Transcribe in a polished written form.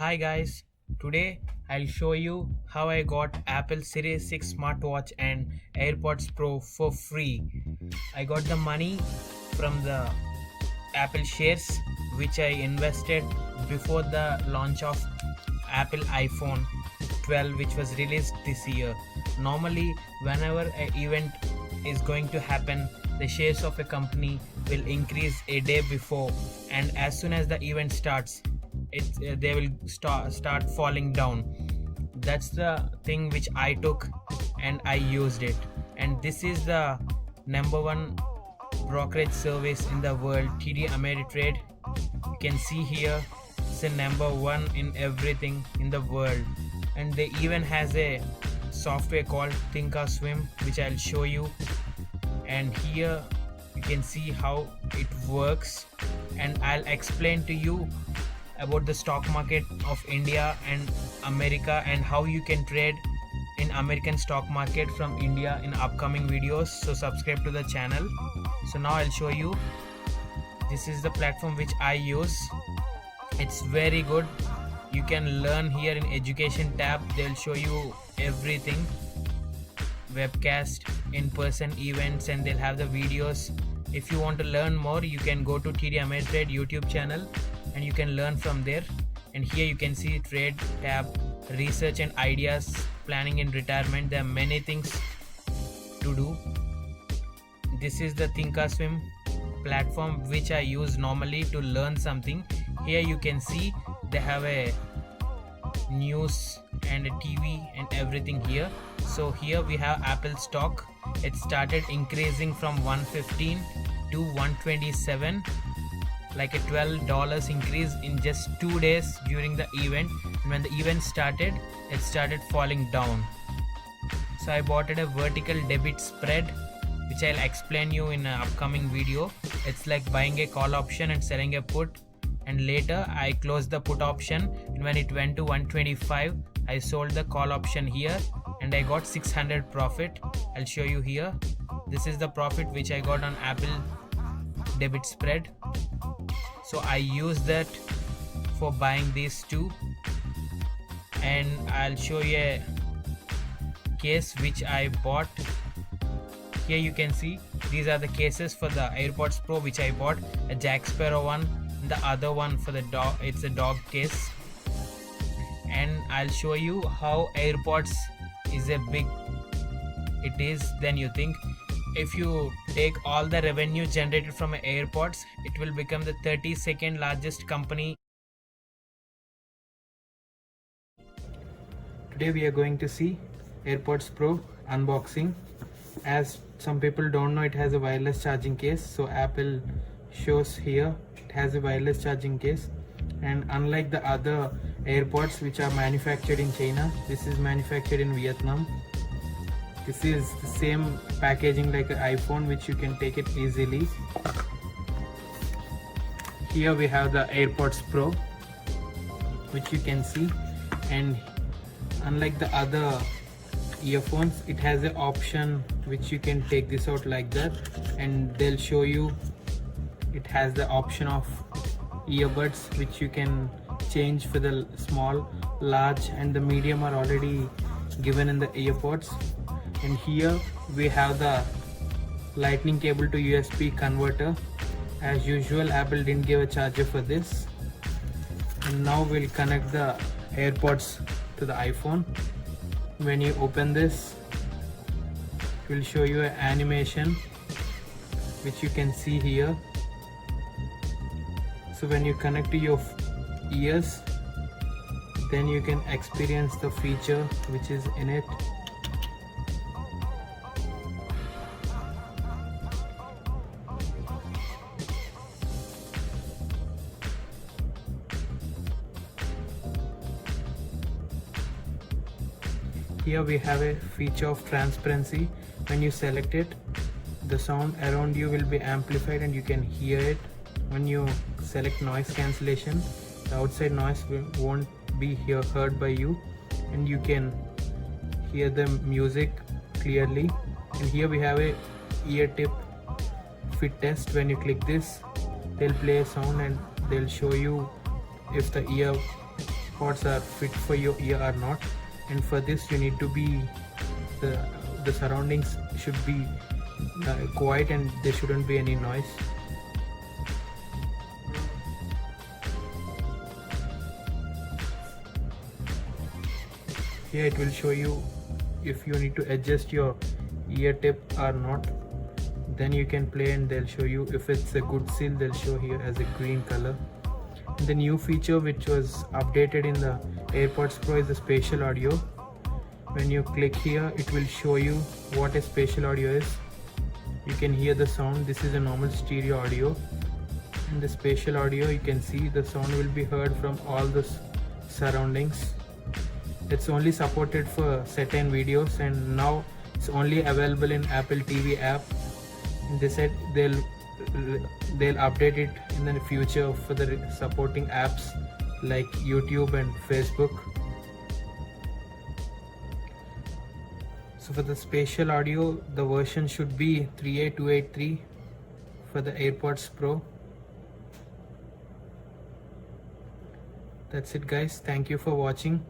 Hi guys, today I'll show you how I got Apple Series 6 smartwatch and AirPods Pro for free. I got the money from the Apple shares which I invested before the launch of Apple iPhone 12 which was released this year. Normally whenever an event is going to happen, the shares of a company will increase a day before, and as soon as the event starts they will start falling down. That's the thing which I took and I used it, and this is the number one brokerage service in the world, TD Ameritrade. You can see here it's a number one in everything in the world, and they even has a software called Thinkorswim which I'll show you. And here you can see how it works, and I'll explain to you about the stock market of India and America and how you can trade in American stock market from India in upcoming videos. So subscribe to the channel. So now I'll show you. This is the platform which I use. It's very good. You can learn here in education tab. They'll show you everything, webcast, in-person events, and they'll have the videos. If you want to learn more, you can go to TD Ameritrade YouTube channel and you can learn from there. And here you can see trade tab, research and ideas, planning in retirement. There are many things to do. This is the Thinkorswim platform which I use normally to learn something. Here you can see they have a news and a TV and everything here. So here we have Apple stock. It started increasing from 115 to 127, like a $12 increase in just 2 days during the event. And when the event started, it started falling down. So I bought it a vertical debit spread which I'll explain you in an upcoming video. It's like buying a call option and selling a put, and later I closed the put option, and when it went to 125 I sold the call option here and I got 600 profit. I'll show you here. This is the profit which I got on Apple debit spread. So I use that for buying these two, and I'll show you a case which I bought. Here you can see these are the cases for the AirPods Pro which I bought, a Jack Sparrow one, the other one for the dog, it's a dog case. And I'll show you how AirPods is a big it is than you think. If you take all the revenue generated from AirPods, it will become the 32nd largest company. Today we are going to see AirPods Pro unboxing. As some people don't know, it has a wireless charging case, so Apple shows here it has a wireless charging case. And unlike the other AirPods which are manufactured in China, this is manufactured in Vietnam. This is the same packaging like an iPhone, which you can take it easily. Here we have the AirPods Pro which you can see, and unlike the other earphones, it has an option which you can take this out like that, and they'll show you it has the option of earbuds which you can change for the small, large and the medium are already given in the earpods. And here we have the lightning cable to USB converter. As usual, Apple didn't give a charger for this. And now we'll connect the AirPods to the iPhone. When you open this, it will show you an animation which you can see here. So when you connect to your ears, then you can experience the feature which is in it. Here we have a feature of transparency. When you select it, the sound around you will be amplified and you can hear it. When you select noise cancellation, the outside noise won't be heard by you, and you can hear the music clearly. And here we have a ear tip fit test. When you click this, they'll play a sound and they'll show you if the ear AirPods are fit for your ear or not. And for this you need to be the surroundings should be quiet and there shouldn't be any noise. Here it will show you if you need to adjust your ear tip or not. Then you can play and they'll show you if it's a good seal. They'll show here as a green color. And the new feature which was updated in the AirPods Pro is the spatial audio. When you click here, it will show you what a spatial audio is. You can hear the sound. This is a normal stereo audio. In the spatial audio, you can see the sound will be heard from all the surroundings. It's only supported for certain videos and now it's only available in Apple TV app. They said they'll update it in the future for the supporting apps like YouTube and Facebook. So for the spatial audio, the version should be 38283 for the AirPods Pro. That's it guys. Thank you for watching.